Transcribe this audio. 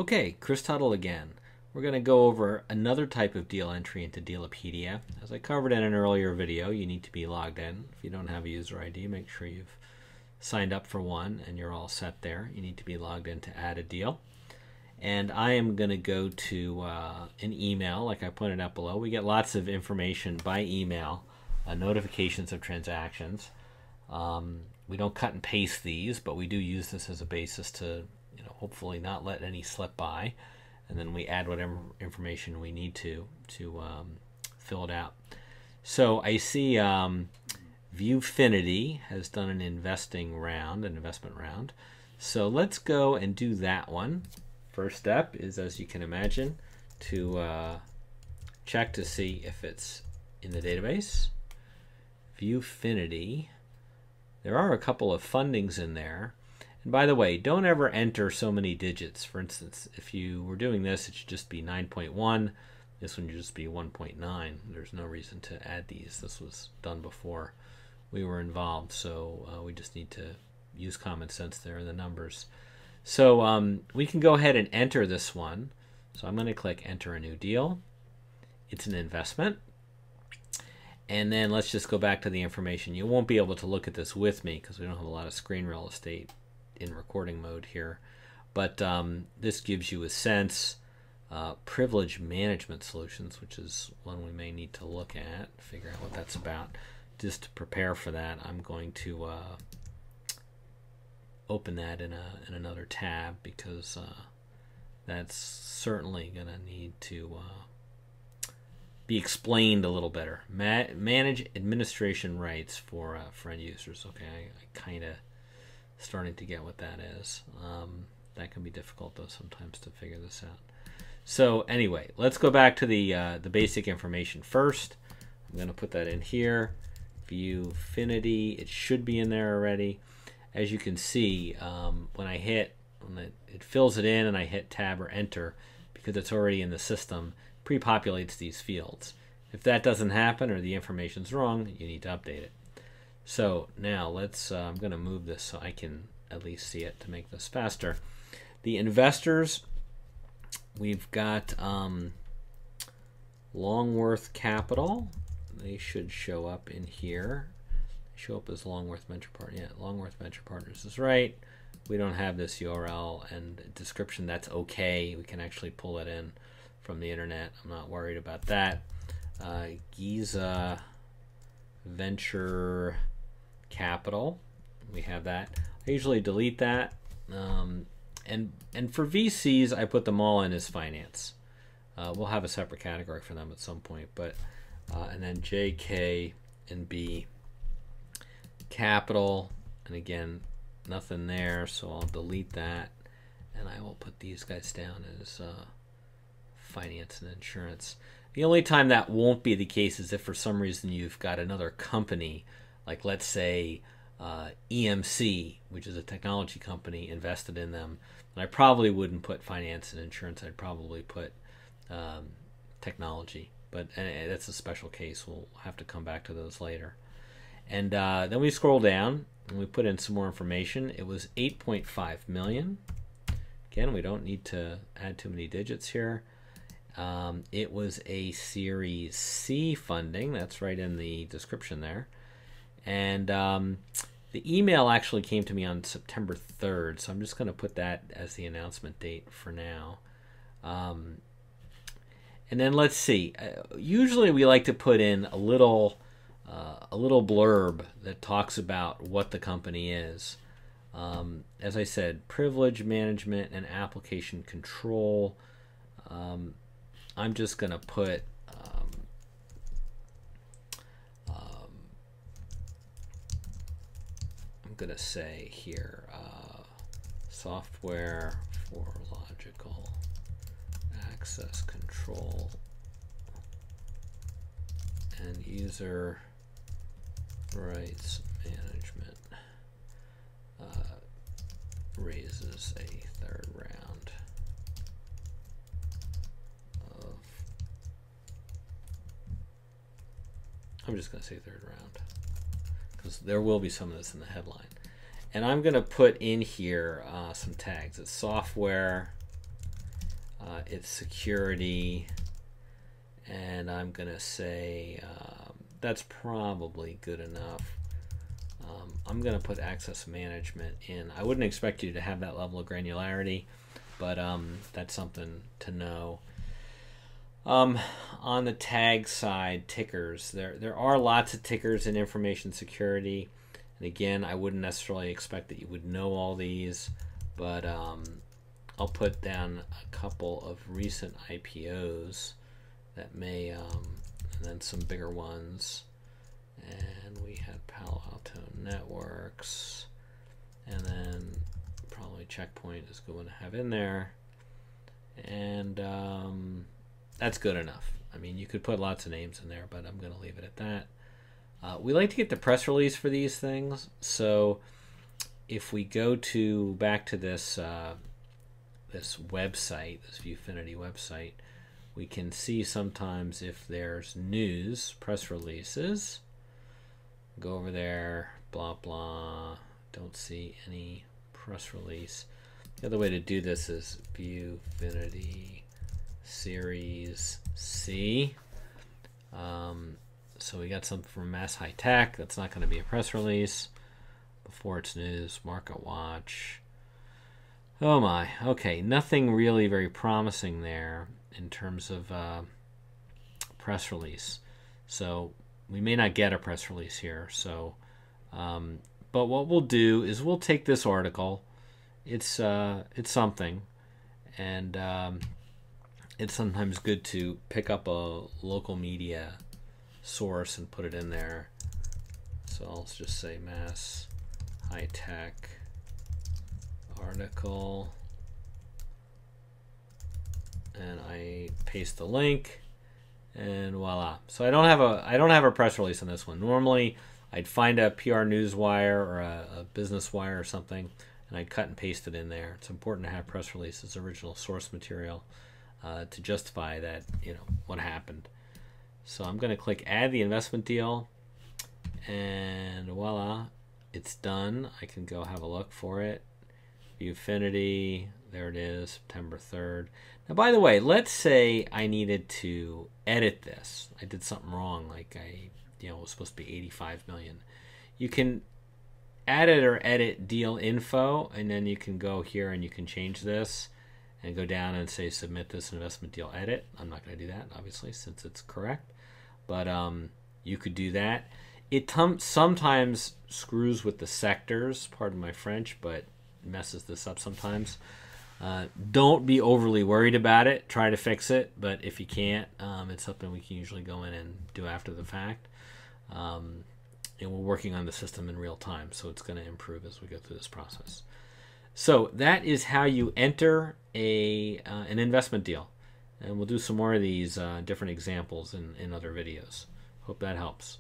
Okay, Chris Tuttle again. We're going to go over another type of deal entry into Dealipedia. As I covered in an earlier video, you need to be logged in. If you don't have a user ID, make sure you've signed up for one and you're all set there. You need to be logged in to add a deal. And I am going to go to an email, like I pointed out below. We get lots of information by email, notifications of transactions. We don't cut and paste these, but we do use this as a basis to, hopefully not let any slip by. And then we add whatever information we need to fill it out. So I see Viewfinity has done an investment round. So let's go and do that one. First step is, as you can imagine, to check to see if it's in the database. Viewfinity. There are a couple of fundings in there. And by the way, don't ever enter so many digits. For instance, if you were doing this, it should just be 9.1. This one should just be 1.9. There's no reason to add these. This was done before we were involved, so we just need to use common sense there in the numbers. So we can go ahead and enter this one. So I'm going to click Enter a New Deal. It's an investment. And then let's just go back to the information. You won't be able to look at this with me because we don't have a lot of screen real estate in recording mode here. But this gives you a sense. Privilege Management Solutions, which is one we may need to look at, figure out what that's about. Just to prepare for that, I'm going to open that in another tab because that's certainly going to need to be explained a little better. Manage administration rights for end users. Okay, I kind of starting to get what that is. That can be difficult though sometimes to figure this out. So anyway, let's go back to the basic information first. I'm going to put that in here. Viewfinity, it should be in there already. As you can see, when it fills it in and I hit Tab or Enter, because it's already in the system, pre-populates these fields. If that doesn't happen or the information's wrong, you need to update it. So now let's, I'm going to move this so I can at least see it to make this faster. The investors, we've got Longworth Capital. They should show up in here. Show up as Longworth Venture Partners. Yeah, Longworth Venture Partners is right. We don't have this URL and description. That's okay. We can actually pull it in from the internet. I'm not worried about that. Giza Venture Capital. We have that. I usually delete that. And for VCs, I put them all in as finance. We'll have a separate category for them at some point. But and then J, K, and B Capital. And again, nothing there, so I'll delete that. And I will put these guys down as finance and insurance. The only time that won't be the case is if for some reason you've got another company, like let's say EMC, which is a technology company, invested in them. And I probably wouldn't put finance and insurance. I'd probably put technology. But that's a special case. We'll have to come back to those later. And then we scroll down and we put in some more information. It was 8.5 million. Again, we don't need to add too many digits here. It was a Series C funding. That's right in the description there. And the email actually came to me on September 3rd, so I'm just going to put that as the announcement date for now. And then let's see. Usually we like to put in a little blurb that talks about what the company is. As I said, privilege management and application control. I'm just going to put I'm going to say here software for logical access control and user rights management raises a third round of, I'm just going to say third round because there will be some of this in the headline. And I'm going to put in here some tags. It's software its security, and I'm gonna say that's probably good enough. I'm gonna put access management in. I wouldn't expect you to have that level of granularity, but that's something to know. On the tag side, tickers, there are lots of tickers in information security, and again, I wouldn't necessarily expect that you would know all these, but I'll put down a couple of recent IPOs that may, and then some bigger ones. And we had Palo Alto Networks, and then probably Checkpoint is going to have in there, and that's good enough. I mean, you could put lots of names in there, but I'm going to leave it at that. We like to get the press release for these things, so if we go back to this this website, this Viewfinity website, we can see sometimes if there's news, press releases. Go over there, blah blah. Don't see any press release. The other way to do this is Viewfinity Series C. So we got something from Mass High Tech. That's not going to be a press release. Before it's news, Market Watch. Oh my. Okay, nothing really very promising there in terms of press release. So we may not get a press release here. So, but what we'll do is we'll take this article. It's something, and it's sometimes good to pick up a local media source and put it in there. So I'll just say Mass High Tech article, and I paste the link, and voila. So I don't have a press release on this one. Normally I'd find a PR Newswire or a Business Wire or something, and I'd cut and paste it in there. It's important to have press releases, original source material, to justify that, what happened. So I'm going to click add the investment deal, and voila, it's done. I can go have a look for it. Viewfinity, there it is, September 3rd. Now, by the way, let's say I needed to edit this. I did something wrong, like it was supposed to be 85 million. You can add it or edit deal info, and then you can go here and you can change this and go down and say submit this investment deal edit. I'm not going to do that, obviously, since it's correct, but you could do that. It sometimes screws with the sectors, pardon my French, but messes this up sometimes. Don't be overly worried about it. Try to fix it, but if you can't, it's something we can usually go in and do after the fact. And we're working on the system in real time, so it's going to improve as we go through this process. So that is how you enter an investment deal, and we'll do some more of these different examples in other videos. Hope that helps.